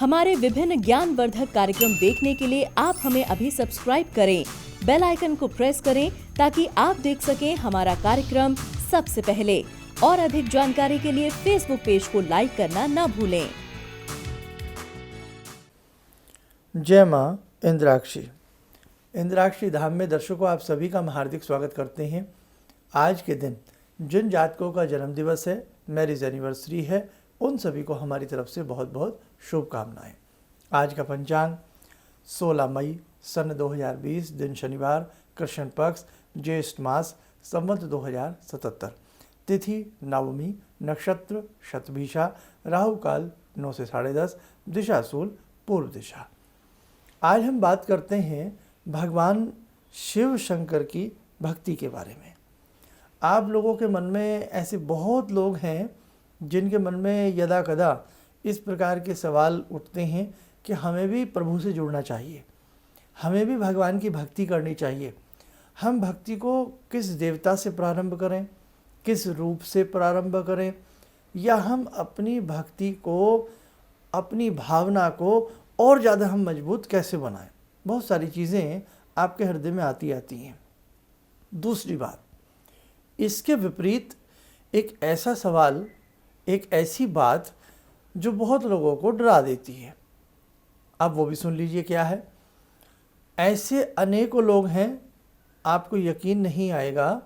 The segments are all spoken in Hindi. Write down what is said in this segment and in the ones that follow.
हमारे विभिन्न ज्ञानवर्धक कार्यक्रम देखने के लिए आप हमें अभी सब्सक्राइब करें, बेल आइकन को प्रेस करें ताकि आप देख सकें हमारा कार्यक्रम सबसे पहले। और अधिक जानकारी के लिए फेसबुक पेज को लाइक करना न भूलें। जय माँ इंद्राक्षी। इंद्राक्षी धाम में दर्शकों आप सभी का हम हार्दिक स्वागत करते हैं। आज के दिन जिन जातकों का जन्म दिवस है, मैरिज एनिवर्सरी है, उन सभी को हमारी तरफ से बहुत बहुत शुभकामनाएं। आज का पंचांग 16 मई सन 2020, दिन शनिवार, कृष्ण पक्ष, ज्येष्ठ मास, संवत 2077, तिथि नवमी, नक्षत्र शतभिषा, राहु काल 9 से 10:30, दिशा शूल पूर्व दिशा। आज हम बात करते हैं भगवान शिव शंकर की भक्ति के बारे में। आप लोगों के मन में ऐसे बहुत लोग हैं जिनके मन में यदा कदा इस प्रकार के सवाल उठते हैं कि हमें भी प्रभु से जुड़ना चाहिए, हमें भी भगवान की भक्ति करनी चाहिए। हम भक्ति को किस देवता से प्रारंभ करें, किस रूप से प्रारंभ करें, या हम अपनी भक्ति को, अपनी भावना को और ज़्यादा हम मजबूत कैसे बनाएं। बहुत सारी चीज़ें आपके हृदय में आती हैं। दूसरी बात, इसके विपरीत एक ऐसा सवाल, एक ऐसी बात जो बहुत लोगों को डरा देती है। अब वो भी सुन लीजिए क्या है। ऐसे अनेकों लोग हैं, आपको यकीन नहीं आएगा,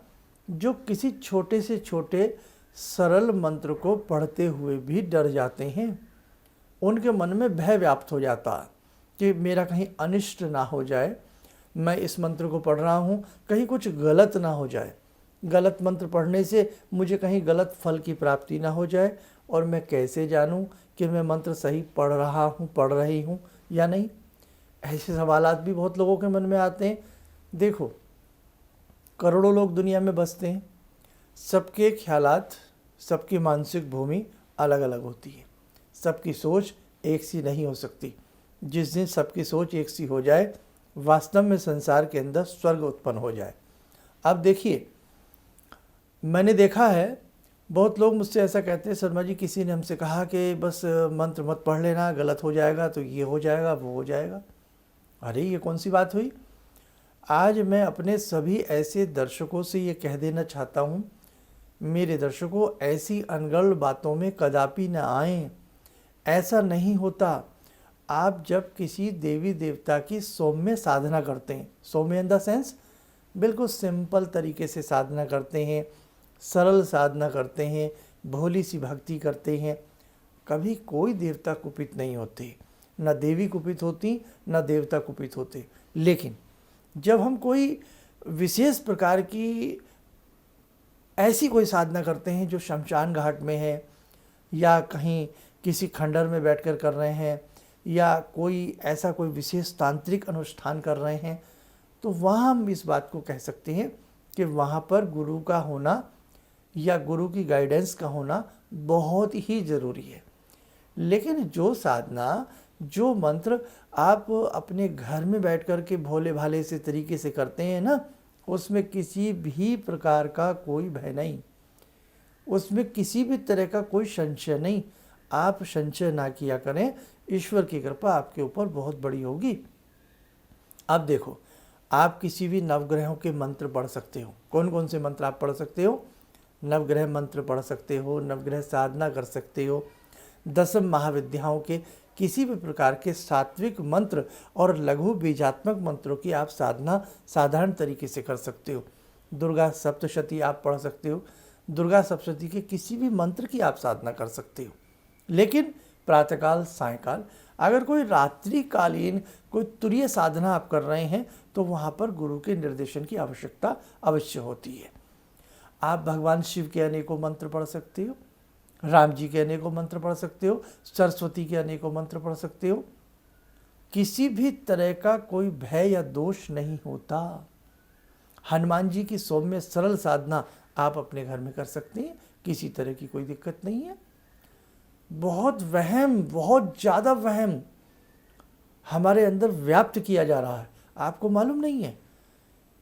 जो किसी छोटे से छोटे सरल मंत्र को पढ़ते हुए भी डर जाते हैं। उनके मन में भय व्याप्त हो जाता है कि मेरा कहीं अनिष्ट ना हो जाए, मैं इस मंत्र को पढ़ रहा हूँ, कहीं कुछ गलत ना हो जाए, गलत मंत्र पढ़ने से मुझे कहीं गलत फल की प्राप्ति ना हो जाए, और मैं कैसे जानूं कि मैं मंत्र सही पढ़ रहा हूं, पढ़ रही हूं या नहीं। ऐसे सवालात भी बहुत लोगों के मन में आते हैं। देखो, करोड़ों लोग दुनिया में बसते हैं, सबके ख्यालात, सबकी मानसिक भूमि अलग अलग होती है, सबकी सोच एक सी नहीं हो सकती। जिस दिन सबकी सोच एक सी हो जाए, वास्तव में संसार के अंदर स्वर्ग उत्पन्न हो जाए। अब देखिए, मैंने देखा है बहुत लोग मुझसे ऐसा कहते हैं, शर्मा जी किसी ने हमसे कहा कि बस मंत्र मत पढ़ लेना, गलत हो जाएगा तो ये हो जाएगा, वो हो जाएगा। अरे ये कौन सी बात हुई। आज मैं अपने सभी ऐसे दर्शकों से ये कह देना चाहता हूँ, मेरे दर्शकों, ऐसी अनगढ़ बातों में कदापि न आएं। ऐसा नहीं होता। आप जब किसी देवी देवता की सौम्य साधना करते हैं, सौम्य इन द सेंस बिल्कुल सिंपल तरीके से साधना करते हैं, सरल साधना करते हैं, भोली सी भक्ति करते हैं, कभी कोई देवता कुपित नहीं होते, न देवी कुपित होती, न देवता कुपित होते। लेकिन जब हम कोई विशेष प्रकार की ऐसी कोई साधना करते हैं जो शमशान घाट में है, या कहीं किसी खंडर में बैठकर कर रहे हैं, या कोई ऐसा कोई विशेष तांत्रिक अनुष्ठान कर रहे हैं, तो वहाँ हम इस बात को कह सकते हैं कि वहाँ पर गुरु का होना या गुरु की गाइडेंस का होना बहुत ही ज़रूरी है। लेकिन जो साधना, जो मंत्र आप अपने घर में बैठ कर के भोले भाले से तरीके से करते हैं ना, उसमें किसी भी प्रकार का कोई भय नहीं, उसमें किसी भी तरह का कोई संशय नहीं। आप संशय ना किया करें, ईश्वर की कृपा आपके ऊपर बहुत बड़ी होगी। अब देखो, आप किसी भी नवग्रहों के मंत्र पढ़ सकते हो। कौन कौन से मंत्र आप पढ़ सकते हो? नवग्रह मंत्र पढ़ सकते हो, नवग्रह साधना कर सकते हो, दसम महाविद्याओं के किसी भी प्रकार के सात्विक मंत्र और लघु बीजात्मक मंत्रों की आप साधना साधारण तरीके से कर सकते हो। दुर्गा सप्तशती आप पढ़ सकते हो, दुर्गा सप्तशती के किसी भी मंत्र की आप साधना कर सकते हो। लेकिन प्रातःकाल, सायंकाल, अगर कोई रात्रिकालीन कोई तुरीय साधना आप कर रहे हैं, तो वहाँ पर गुरु के निर्देशन की आवश्यकता अवश्य होती है। आप भगवान शिव के अनेकों मंत्र पढ़ सकते हो, राम जी के अनेकों मंत्र पढ़ सकते हो, सरस्वती के अनेकों मंत्र पढ़ सकते हो। किसी भी तरह का कोई भय या दोष नहीं होता। हनुमान जी की सौम्य सरल साधना आप अपने घर में कर सकते हैं, किसी तरह की कोई दिक्कत नहीं है। बहुत वहम, बहुत ज़्यादा वहम हमारे अंदर व्याप्त किया जा रहा है, आपको मालूम नहीं है।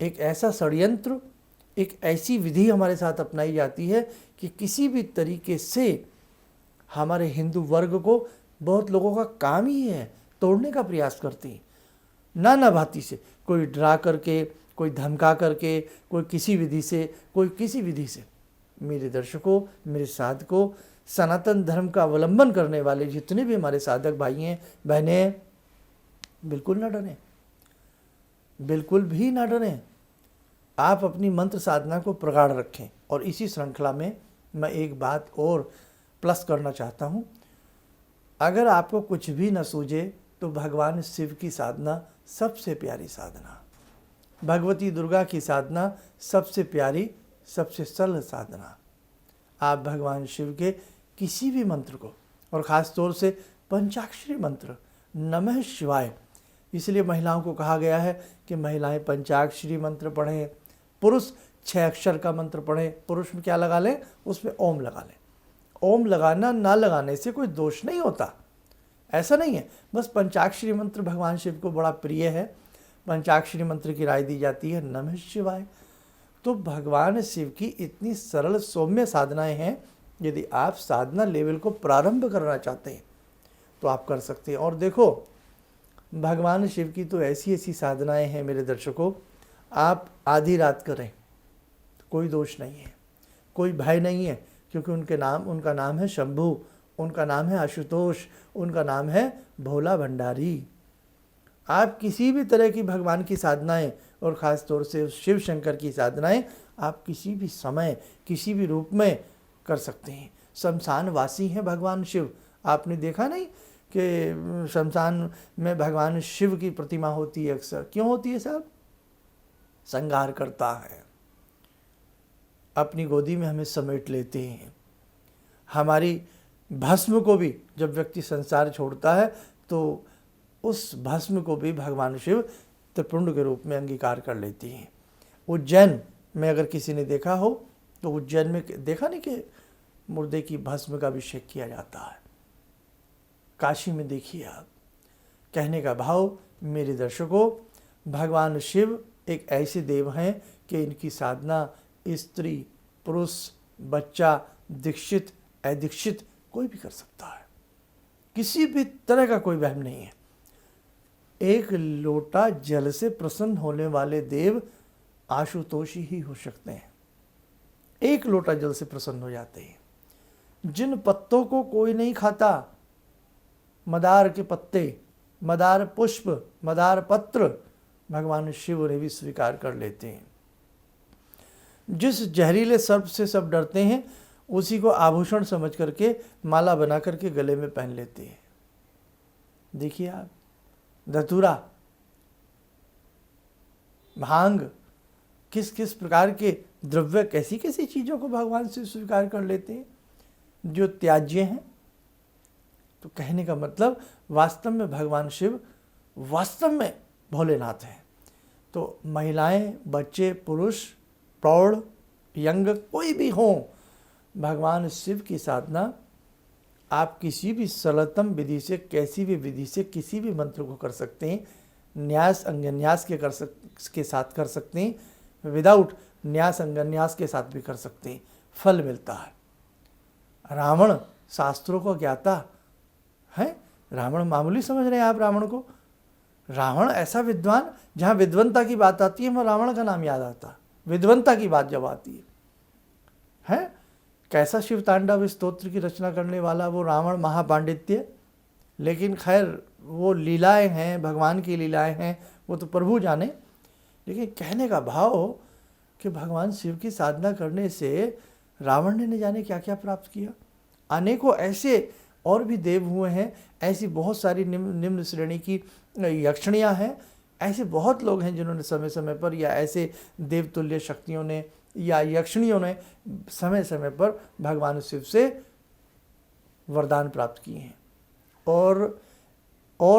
एक ऐसा षड्यंत्र, एक ऐसी विधि हमारे साथ अपनाई जाती है कि किसी भी तरीके से हमारे हिंदू वर्ग को बहुत लोगों का काम ही है तोड़ने का प्रयास करती हैं, नाना भांति से, कोई डरा करके, कोई धमका करके, कोई किसी विधि से, कोई किसी विधि से। मेरे दर्शकों, मेरे साधकों, सनातन धर्म का अवलंबन करने वाले जितने भी हमारे साधक भाई हैं, बहनें हैं, बिल्कुल ना डरें, बिल्कुल भी ना डरें। आप अपनी मंत्र साधना को प्रगाढ़ रखें। और इसी श्रृंखला में मैं एक बात और प्लस करना चाहता हूँ। अगर आपको कुछ भी न सूझे तो भगवान शिव की साधना सबसे प्यारी साधना, भगवती दुर्गा की साधना सबसे प्यारी, सबसे सरल साधना। आप भगवान शिव के किसी भी मंत्र को, और ख़ास तौर से पंचाक्षरी मंत्र नमः शिवाय, इसलिए महिलाओं को कहा गया है कि महिलाएं पंचाक्षरी मंत्र पढ़ें, पुरुष 6 अक्षर का मंत्र पढ़ें। पुरुष में क्या लगा लें? उसमें ओम लगा लें। ओम लगाना ना लगाने से कोई दोष नहीं होता, ऐसा नहीं है। बस पंचाक्षरी मंत्र भगवान शिव को बड़ा प्रिय है। पंचाक्षरी मंत्र की राय दी जाती है नमः शिवाय। तो भगवान शिव की इतनी सरल सौम्य साधनाएं हैं। यदि आप साधना लेवल को प्रारंभ करना चाहते हैं तो आप कर सकते हैं। और देखो, भगवान शिव की तो ऐसी ऐसी साधनाएं हैं मेरे दर्शकों, आप आधी रात करें तो कोई दोष नहीं है, कोई भय नहीं है, क्योंकि उनका नाम है शंभु, उनका नाम है आशुतोष, उनका नाम है भोला भंडारी। आप किसी भी तरह की भगवान की साधनाएं, और ख़ास तौर से शिव शंकर की साधनाएं, आप किसी भी समय, किसी भी रूप में कर सकते हैं। शमशान वासी हैं भगवान शिव। आपने देखा नहीं कि शमशान में भगवान शिव की प्रतिमा होती है अक्सर? क्यों होती है साहब? संहार करता है, अपनी गोदी में हमें समेट लेते हैं। हमारी भस्म को भी जब व्यक्ति संसार छोड़ता है तो उस भस्म को भी भगवान शिव त्रिपुंड के रूप में अंगीकार कर लेती हैं। उज्जैन में अगर किसी ने देखा हो तो उज्जैन में देखा नहीं कि मुर्दे की भस्म का अभिषेक किया जाता है। काशी में देखिए आप। कहने का भाव मेरे दर्शकों, भगवान शिव एक ऐसे देव हैं कि इनकी साधना स्त्री, पुरुष, बच्चा, दीक्षित, अदीक्षित कोई भी कर सकता है। किसी भी तरह का कोई वहम नहीं है। एक लोटा जल से प्रसन्न होने वाले देव आशुतोषी ही हो सकते हैं। एक लोटा जल से प्रसन्न हो जाते हैं। जिन पत्तों को कोई नहीं खाता, मदार के पत्ते, मदार पुष्प, मदार पत्र, भगवान शिव उन्हें भी स्वीकार कर लेते हैं। जिस जहरीले सर्प से सब डरते हैं, उसी को आभूषण समझ करके माला बना करके गले में पहन लेते हैं। देखिए आप, धतूरा, भांग, किस किस प्रकार के द्रव्य, कैसी कैसी चीज़ों को भगवान से स्वीकार कर लेते हैं जो त्याज्य हैं। तो कहने का मतलब, वास्तव में भगवान शिव वास्तव में भोलेनाथ हैं। तो महिलाएं, बच्चे, पुरुष, प्रौढ़, यंग, कोई भी हों, भगवान शिव की साधना आप किसी भी सरलतम विधि से, कैसी भी विधि से, किसी भी मंत्र को कर सकते हैं। न्यास अंगन्यास के साथ कर सकते हैं, विदाउट न्यास अंगन्यास के साथ भी कर सकते हैं, फल मिलता है। रावण शास्त्रों को ज्ञाता है। रावण मामूली समझ रहे हैं आप रावण को? रावण ऐसा विद्वान, जहाँ विद्वंता की बात आती है वहाँ रावण का नाम याद आता। विद्वंता की बात जब आती है, कैसा शिव तांडव स्तोत्र की रचना करने वाला वो रावण महापांडित्य। लेकिन खैर वो लीलाएं हैं, भगवान की लीलाएं हैं, वो तो प्रभु जाने। लेकिन कहने का भाव कि भगवान शिव की साधना करने से रावण ने न जाने क्या क्या प्राप्त किया। अनेकों ऐसे और भी देव हुए हैं, ऐसी बहुत सारी निम्न श्रेणी की यक्षिणियाँ हैं। ऐसे बहुत लोग हैं जिन्होंने समय समय पर, या ऐसे देवतुल्य शक्तियों ने या यक्षिणियों ने समय समय पर भगवान शिव से वरदान प्राप्त किए हैं। और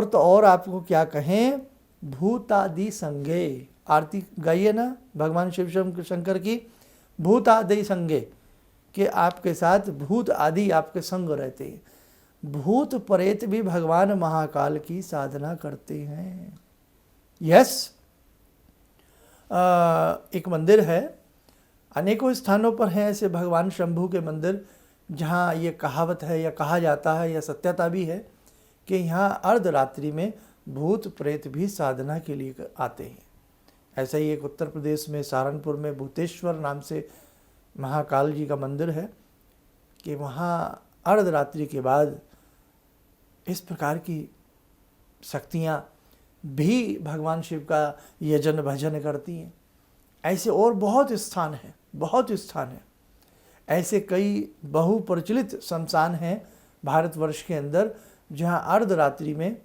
तो और आपको क्या कहें, भूतादि संगे, आरती गाइए ना भगवान शिव शंकर की, भूतादि संगे, कि आपके साथ भूत आदि आपके संग रहते हैं। भूत प्रेत भी भगवान महाकाल की साधना करते हैं। यस, एक मंदिर है, अनेकों स्थानों पर हैं ऐसे भगवान शंभू के मंदिर, जहाँ ये कहावत है या कहा जाता है या सत्यता भी है कि यहाँ अर्धरात्रि में भूत प्रेत भी साधना के लिए आते हैं। ऐसा ही एक उत्तर प्रदेश में सहारनपुर में भूतेश्वर नाम से महाकाल जी का मंदिर है कि वहाँ अर्धरात्रि के बाद इस प्रकार की शक्तियाँ भी भगवान शिव का यजन भजन करती हैं। ऐसे और बहुत स्थान हैं, बहुत स्थान हैं। ऐसे कई बहुप्रचलित शमशान हैं भारतवर्ष के अंदर जहाँ अर्धरात्रि में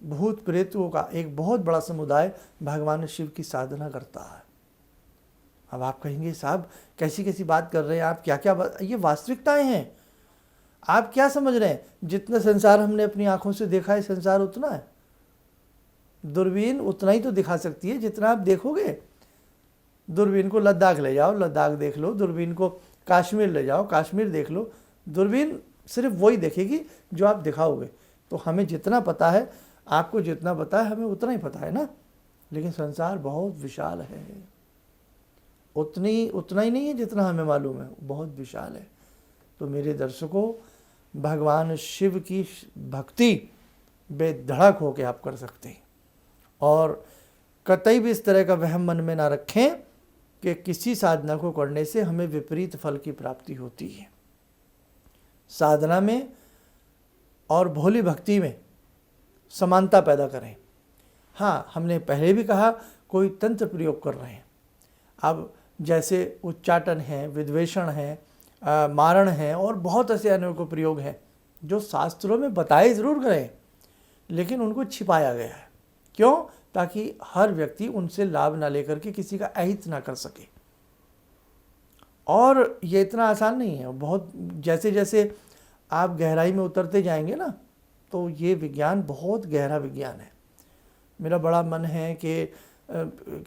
भूत प्रेतों का एक बहुत बड़ा समुदाय भगवान शिव की साधना करता है। अब आप कहेंगे साहब कैसी कैसी बात कर रहे हैं आप, क्या क्या ये वास्तविकताएं हैं। आप क्या समझ रहे हैं, जितना संसार हमने अपनी आंखों से देखा है संसार उतना है। दूरबीन उतना ही तो दिखा सकती है जितना आप देखोगे। दूरबीन को लद्दाख ले जाओ, लद्दाख देख लो। दूरबीन को कश्मीर ले जाओ, कश्मीर देख लो। दूरबीन सिर्फ वही देखेगी जो आप दिखाओगे। तो हमें जितना पता है, आपको जितना पता है, हमें उतना ही पता है ना। लेकिन संसार बहुत विशाल है, उतना ही नहीं है जितना हमें मालूम है, बहुत विशाल है। तो मेरे दर्शकों, भगवान शिव की भक्ति बेधड़क होकर आप कर सकते हैं और कतई भी इस तरह का वहम मन में ना रखें कि किसी साधना को करने से हमें विपरीत फल की प्राप्ति होती है। साधना में और भोली भक्ति में समानता पैदा करें। हाँ, हमने पहले भी कहा कोई तंत्र प्रयोग कर रहे हैं। अब जैसे उच्चाटन है, विद्वेषण है, मारण है और बहुत ऐसे अनेकों प्रयोग हैं जो शास्त्रों में बताए ज़रूर गए लेकिन उनको छिपाया गया है। क्यों? ताकि हर व्यक्ति उनसे लाभ ना लेकर के किसी का अहित ना कर सके। और ये इतना आसान नहीं है। बहुत जैसे जैसे आप गहराई में उतरते जाएंगे ना, तो ये विज्ञान बहुत गहरा विज्ञान है। मेरा बड़ा मन है कि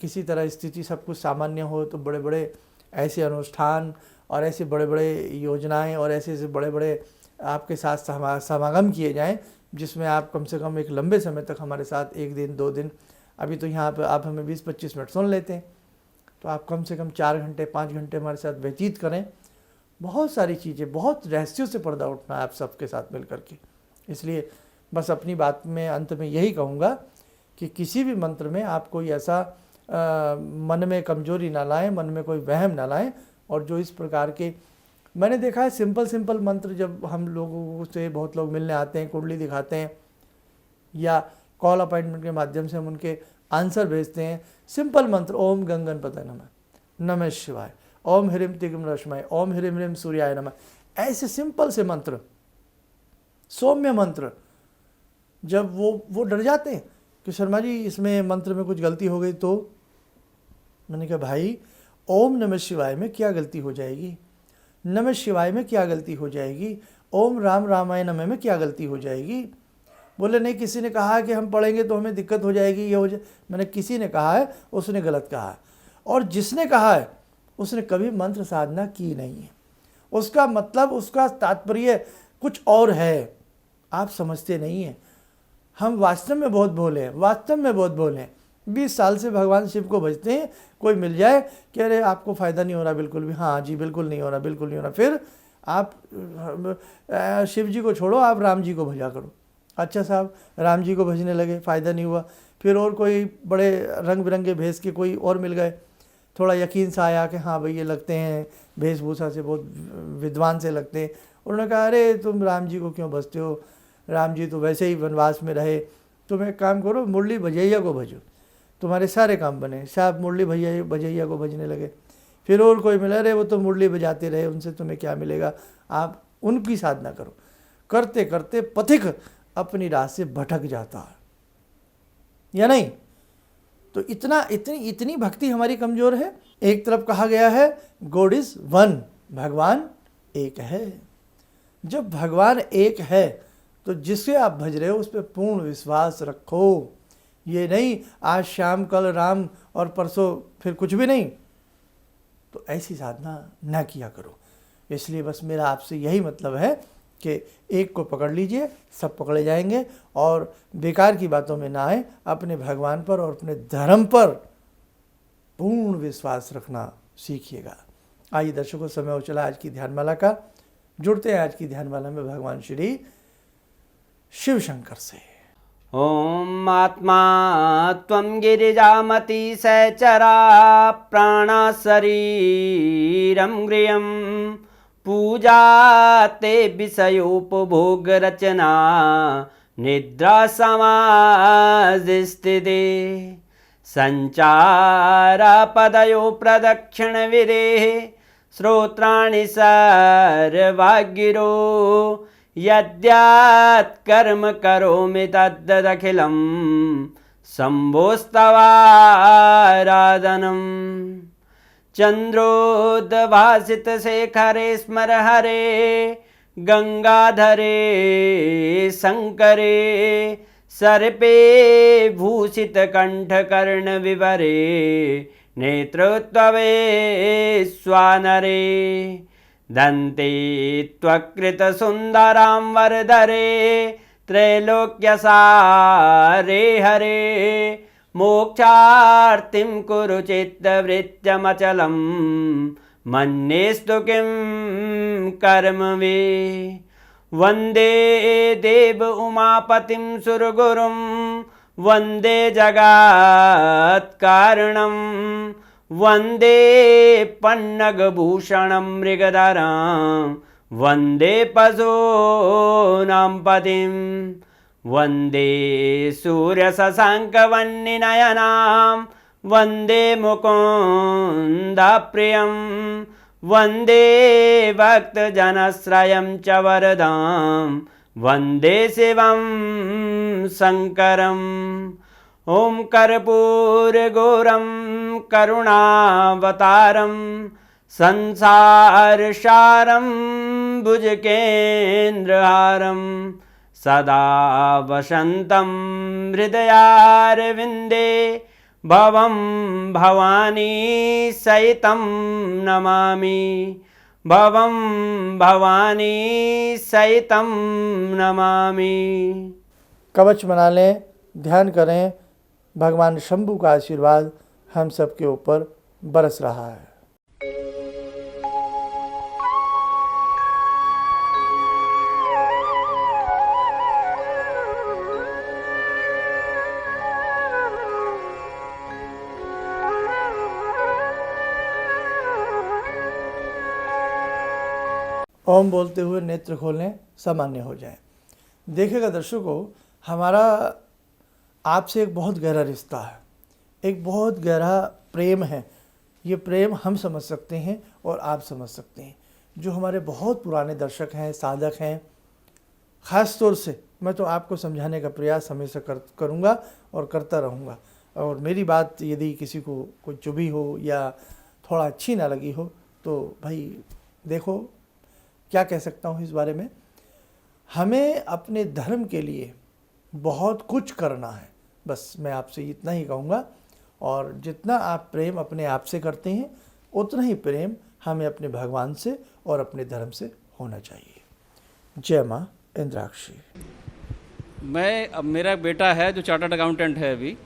किसी तरह स्थिति सब कुछ सामान्य हो तो बड़े बड़े ऐसे अनुष्ठान और ऐसे बड़े बड़े योजनाएं और ऐसे बड़े बड़े आपके साथ समागम किए जाएं जिसमें आप कम से कम एक लंबे समय तक हमारे साथ 1 दिन 2 दिन, अभी तो यहाँ पर आप हमें 20-25 मिनट सुन लेते हैं, तो आप कम से कम 4 घंटे 5 घंटे हमारे साथ व्यतीत करें। बहुत सारी चीज़ें, बहुत रहस्यों से पर्दा उठना है आप सबके साथ मिल करके। इसलिए बस अपनी बात में अंत में यही कहूँगा कि किसी भी मंत्र में आप कोई ऐसा मन में कमजोरी ना लाएं, मन में कोई वहम ना लाएं। और जो इस प्रकार के मैंने देखा है सिंपल मंत्र, जब हम लोगों से बहुत लोग मिलने आते हैं, कुंडली दिखाते हैं या कॉल अपॉइंटमेंट के माध्यम से हम उनके आंसर भेजते हैं, सिंपल मंत्र ओम गंगणपतये नमः, नमः शिवाय, ओम ह्रीम तिग्म रश्मय, ओम ह्रीम ह्रीम सूर्याय नमः, ऐसे सिंपल से मंत्र, सौम्य मंत्र, जब वो डर जाते हैं कि शर्मा जी इसमें मंत्र में कुछ गलती हो गई तो मैंने कहा भाई ओम नमः शिवाय में क्या गलती हो जाएगी, नमः शिवाय में क्या गलती हो जाएगी, ओम राम रामाय नमः में क्या गलती हो जाएगी। बोले नहीं, किसी ने कहा कि हम पढ़ेंगे तो हमें दिक्कत हो जाएगी, ये हो जाए। मैंने किसी ने कहा है उसने गलत कहा है, और जिसने कहा है उसने कभी मंत्र साधना की नहीं है। उसका मतलब, उसका तात्पर्य कुछ और है, आप समझते नहीं हैं। हम वास्तव में बहुत भोले हैं, वास्तव में बहुत भोले हैं। 20 साल से भगवान शिव को भजते हैं, कोई मिल जाए कि अरे आपको फ़ायदा नहीं हो रहा, बिल्कुल भी, हाँ जी बिल्कुल नहीं हो रहा, बिल्कुल नहीं हो रहा, फिर आप शिव जी को छोड़ो, आप राम जी को भजा करो। अच्छा साहब, राम जी को भजने लगे, फ़ायदा नहीं हुआ, फिर और कोई बड़े रंग बिरंगे भेष के कोई और मिल गए, थोड़ा यकीन सा आया कि हाँ भाई ये लगते हैं वेशभूषा से बहुत विद्वान से लगते हैं। उन्होंने कहा अरे तुम राम जी को क्यों भजते हो, राम जी तो वैसे ही वनवास में रहे, तुम एक काम करो मुरली भजैया को भजो, तुम्हारे सारे काम बने। साहब मुरली भजैया को भजने लगे। फिर और कोई मिला, अरे वो तो मुरली बजाते रहे, उनसे तुम्हें क्या मिलेगा, आप उनकी साधना करो। करते करते पथिक अपनी राह से भटक जाता है या नहीं। तो इतनी भक्ति हमारी कमज़ोर है। एक तरफ कहा गया है गॉड इज वन, भगवान एक है। जब भगवान एक है तो जिससे आप भज रहे हो उस पर पूर्ण विश्वास रखो। ये नहीं आज शाम कल राम और परसों फिर कुछ भी नहीं, तो ऐसी साधना ना किया करो। इसलिए बस मेरा आपसे यही मतलब है कि एक को पकड़ लीजिए, सब पकड़े जाएंगे, और बेकार की बातों में ना आए। अपने भगवान पर और अपने धर्म पर पूर्ण विश्वास रखना सीखिएगा। आइए दर्शकों, समय हो चला आज की ध्यानमाला का। जुड़ते हैं आज की ध्यानमाला में भगवान श्री शिव शंकर से। ॐ आत्मा त्वं गिरिजामति सहचरा प्राणा शरीरं गृहं पूजा ते विषयोपभोगरचना निद्रा समाधिस्थिते सञ्चारपदयो प्रदक्षिणविधेः श्रोत्राणि सर्वागिरो यद्यात्कर्म करोमि तद्दखिलं शम्भोस्तवाराधनम् चन्द्रोद्भासितशेखरे स्मर हरे गंगाधरे शंकरे सर्पे भूषितकण्ठकर्णविवरे नेत्रोत्तवे स्वानरे दन्ते त्वकृतसुन्दरां वरदरे त्रैलोक्यसारे हरे मोक्षार्तिं कुरु चित्तवृत्त्यमचलं मन्येस्तु किं कर्म वे वन्दे देव उमापतिं सुरगुरुं वन्दे जगत्कारणं वन्दे पन्नगभूषणं मृगधरं वन्दे पशूनां पतिं वन्दे सूर्यशशाङ्कवह्निनयनां वन्दे मुकुन्दप्रियं वन्दे भक्तजनश्रयं च वरदां वन्दे शिवं शङ्करम् ॐ कर्पूरगौरं करुणावतारं संसारसारं भुजगेन्द्रहारं सदा वसन्तं हृदयारविन्दे भवं भवानी सहितं नमामि भवं भवानी सहितं नमामि। कवच बना लें, ध्यान करें, भगवान शंभु का आशीर्वाद हम सबके ऊपर बरस रहा है। ओम बोलते हुए नेत्र खोलें, सामान्य हो जाएं। देखिएगा दर्शकों, हमारा आपसे एक बहुत गहरा रिश्ता है, एक बहुत गहरा प्रेम है। ये प्रेम हम समझ सकते हैं और आप समझ सकते हैं। जो हमारे बहुत पुराने दर्शक हैं, साधक हैं, ख़ास तौर से मैं तो आपको समझाने का प्रयास हमेशा करूँगा और करता रहूँगा। और मेरी बात यदि किसी को कोई चुभी हो या थोड़ा अच्छी ना लगी हो तो भाई देखो क्या कह सकता हूँ इस बारे में। हमें अपने धर्म के लिए बहुत कुछ करना है, बस मैं आपसे इतना ही कहूँगा। और जितना आप प्रेम अपने आप से करते हैं उतना ही प्रेम हमें अपने भगवान से और अपने धर्म से होना चाहिए। जय माँ इंद्राक्षी। अब मेरा एक बेटा है जो चार्टर्ड अकाउंटेंट है अभी,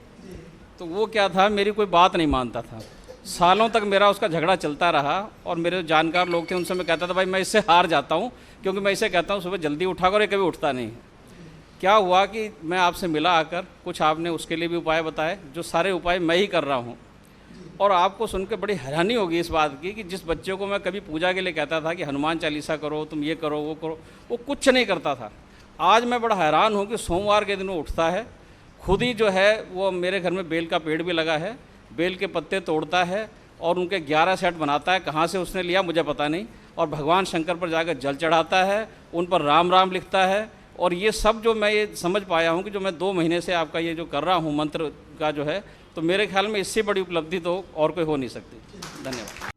तो वो क्या था, मेरी कोई बात नहीं मानता था। सालों तक मेरा उसका झगड़ा चलता रहा और मेरे जो जानकार लोग थे उनसे मैं कहता था भाई मैं इससे हार जाता हूँ, क्योंकि मैं इसे कहता हूँ सुबह जल्दी उठा कर, ये कभी उठता नहीं। क्या हुआ कि मैं आपसे मिला आकर, कुछ आपने उसके लिए भी उपाय बताए, जो सारे उपाय मैं ही कर रहा हूँ। और आपको सुन के बड़ी हैरानी होगी इस बात की कि जिस बच्चे को मैं कभी पूजा के लिए कहता था कि हनुमान चालीसा करो, तुम ये करो वो करो, वो कुछ नहीं करता था। आज मैं बड़ा हैरान हूँ कि सोमवार के दिन वो उठता है, खुद ही जो है वो मेरे घर में बेल का पेड़ भी लगा है, बेल के पत्ते तोड़ता है और उनके 11 सेट बनाता है। कहाँ से उसने लिया मुझे पता नहीं। और भगवान शंकर पर जाकर जल चढ़ाता है, उन पर राम राम लिखता है। और ये सब जो मैं ये समझ पाया हूँ कि जो मैं 2 महीने से आपका ये जो कर रहा हूँ मंत्र का जो है, तो मेरे ख्याल में इससे बड़ी उपलब्धि तो और कोई हो नहीं सकती। धन्यवाद।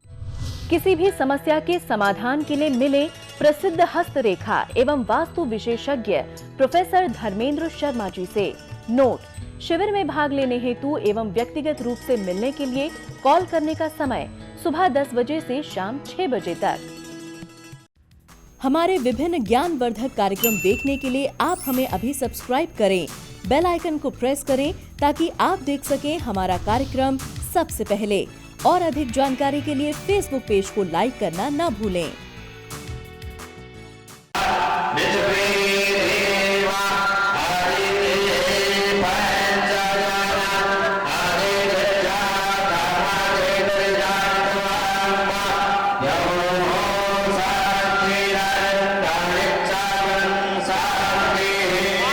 किसी भी समस्या के समाधान के लिए मिले प्रसिद्ध हस्तरेखा एवं वास्तु विशेषज्ञ प्रोफेसर धर्मेंद्र शर्मा जी से। नोट: शिविर में भाग लेने हेतु एवं व्यक्तिगत रूप से मिलने के लिए कॉल करने का समय सुबह 10 बजे से शाम 6 बजे तक। हमारे विभिन्न ज्ञानवर्धक कार्यक्रम देखने के लिए आप हमें अभी सब्सक्राइब करें, बेल आइकन को प्रेस करें ताकि आप देख सकें हमारा कार्यक्रम सबसे पहले। और अधिक जानकारी के लिए फेसबुक पेज को लाइक करना न भूलें।